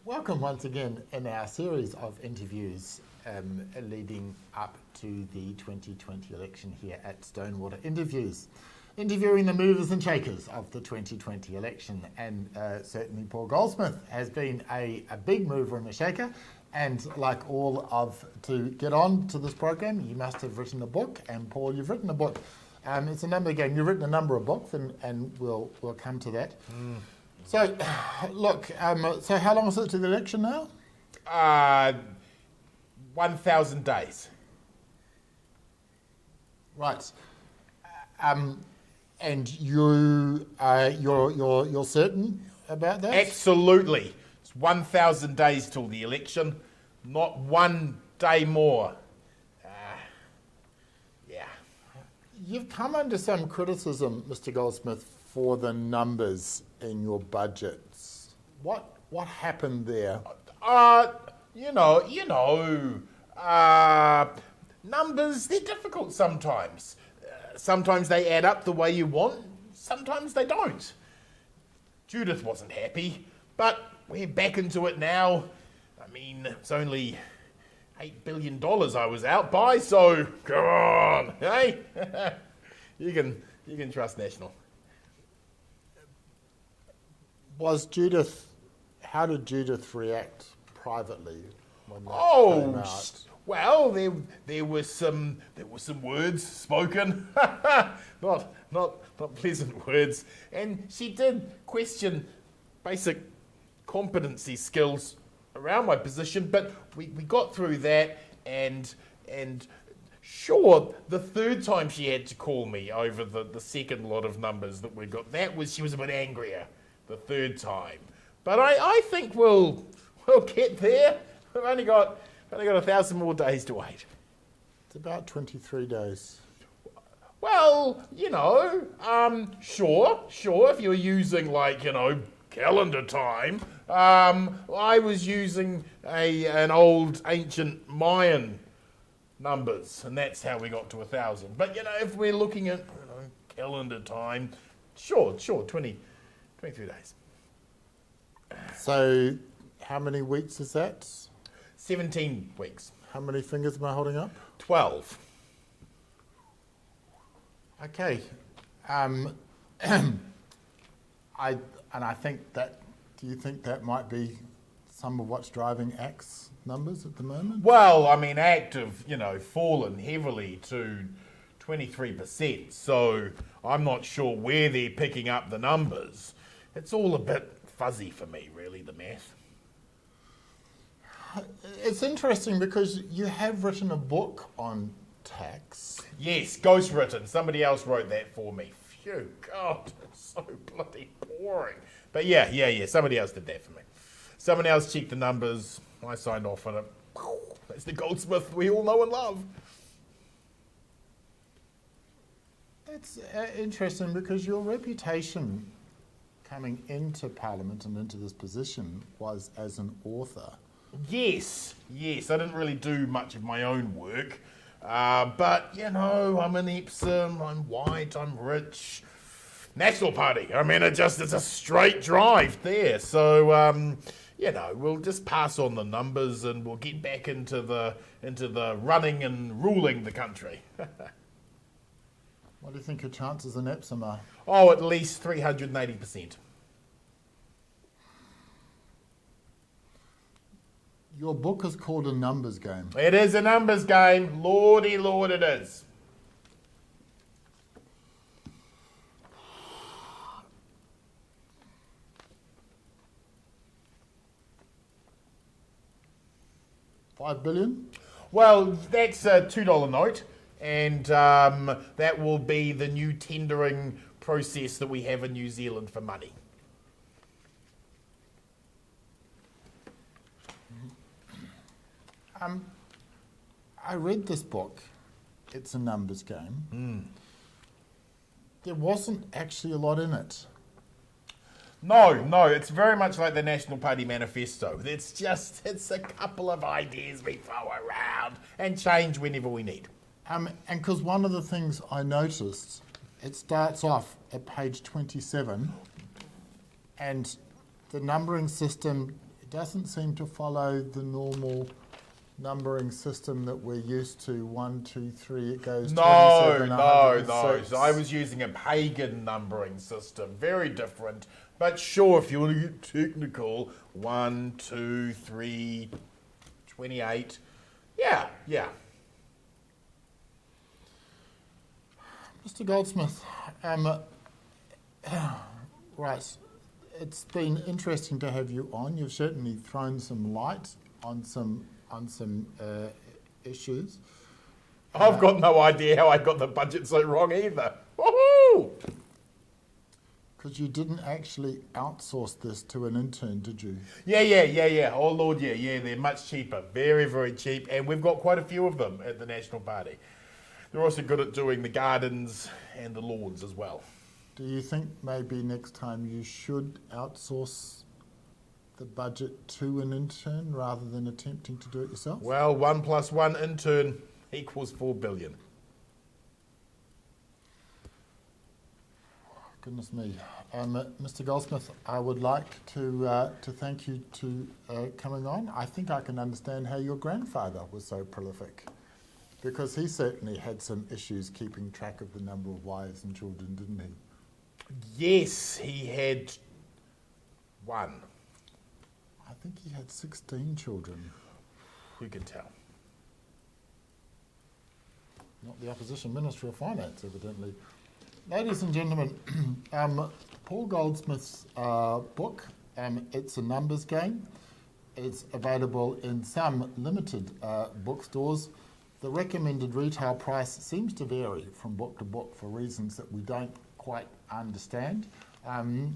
Welcome once again in our series of interviews leading up to the 2020 election here at Stonewater Interviews. Interviewing the movers and shakers of the 2020 election, and certainly Paul Goldsmith has been a big mover and a shaker, and like to get on to this program you must have written a book, and Paul, you've written a book. It's a number game. You've written a number of books, and we'll come to that. So, look, so how long is it to the election now? 1,000 days. Right. And you're certain about that? Absolutely. It's 1,000 days till the election, not one day more. Yeah. You've come under some criticism, Mr. Goldsmith, for the numbers in your budgets. What happened there? Numbers, they're difficult sometimes. Sometimes they add up the way you want, sometimes they don't. Judith wasn't happy, but we're back into it now. I mean, it's only $8 billion I was out by, so come on, hey? You can trust National. How did Judith react privately when that came out? Well, there were some words spoken, not pleasant words, and she did question basic competency skills around my position. But we got through that, and sure, the third time she had to call me over the second lot of numbers that we got, she was a bit angrier the third time. But I think we'll get there. We've only got 1,000 more days to wait. It's about 23 days. Well, sure, if you're using calendar time. I was using an old ancient Mayan numbers, and that's how we got to 1,000. But if we're looking at calendar time, sure, 23 days. So, how many weeks is that? 17 weeks. How many fingers am I holding up? 12. Okay. I think that. Do you think that might be some of what's driving ACT's numbers at the moment? Well, I mean, ACT have fallen heavily to 23%. So I'm not sure where they're picking up the numbers. It's all a bit fuzzy for me, really, the math. It's interesting because you have written a book on tax. Yes, ghostwritten. Somebody else wrote that for me. Phew, God, it's so bloody boring. But yeah, somebody else did that for me. Someone else checked the numbers. I signed off on it. That's the Goldsmith we all know and love. That's interesting because your reputation coming into Parliament and into this position was as an author. Yes, I didn't really do much of my own work, but I'm an Epsom, I'm white, I'm rich. National Party, I mean, it's a straight drive there, so we'll just pass on the numbers and we'll get back into the running and ruling the country. What do you think your chances in Epsom are? Oh, at least 380%. Your book is called A Numbers Game. It is a numbers game. Lordy Lord it is. $5 billion? Well, that's a $2 note, and that will be the new tendering process that we have in New Zealand for money. I read this book. It's a numbers game. There wasn't actually a lot in it. No, it's very much like the National Party manifesto. It's a couple of ideas we throw around and change whenever we need. And because one of the things I noticed, it starts off at page 27, and the numbering system doesn't seem to follow the normal numbering system that we're used to. 1, 2, 3. It goes No. 27, 106. So I was using a pagan numbering system, very different. But sure, if you want to get technical, 1, 2, 3, 28. Yeah. Mr. Goldsmith, right, it's been interesting to have you on. You've certainly thrown some light on some issues. I've got no idea how I got the budget so wrong either. Woohoo! Because you didn't actually outsource this to an intern, did you? Yeah. Oh, Lord, yeah. They're much cheaper. Very, very cheap. And we've got quite a few of them at the National Party. They're also good at doing the gardens and the lawns as well. Do you think maybe next time you should outsource the budget to an intern rather than attempting to do it yourself? Well, 1 + 1 intern equals 4 billion. Goodness me. Mr. Goldsmith, I would like to thank you to coming on. I think I can understand how your grandfather was so prolific, because he certainly had some issues keeping track of the number of wives and children, didn't he? Yes, he had 1. I think he had 16 children. Who can tell? Not the opposition Minister of Finance, evidently. Ladies and gentlemen, Paul Goldsmith's book, It's a Numbers Game. It's available in some limited bookstores. The recommended retail price seems to vary from book to book for reasons that we don't quite understand.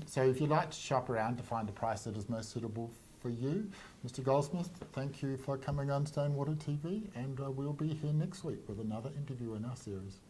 So if you'd like to shop around to find a price that is most suitable for you, Mr. Goldsmith, thank you for coming on Stonewater TV, and we'll be here next week with another interview in our series.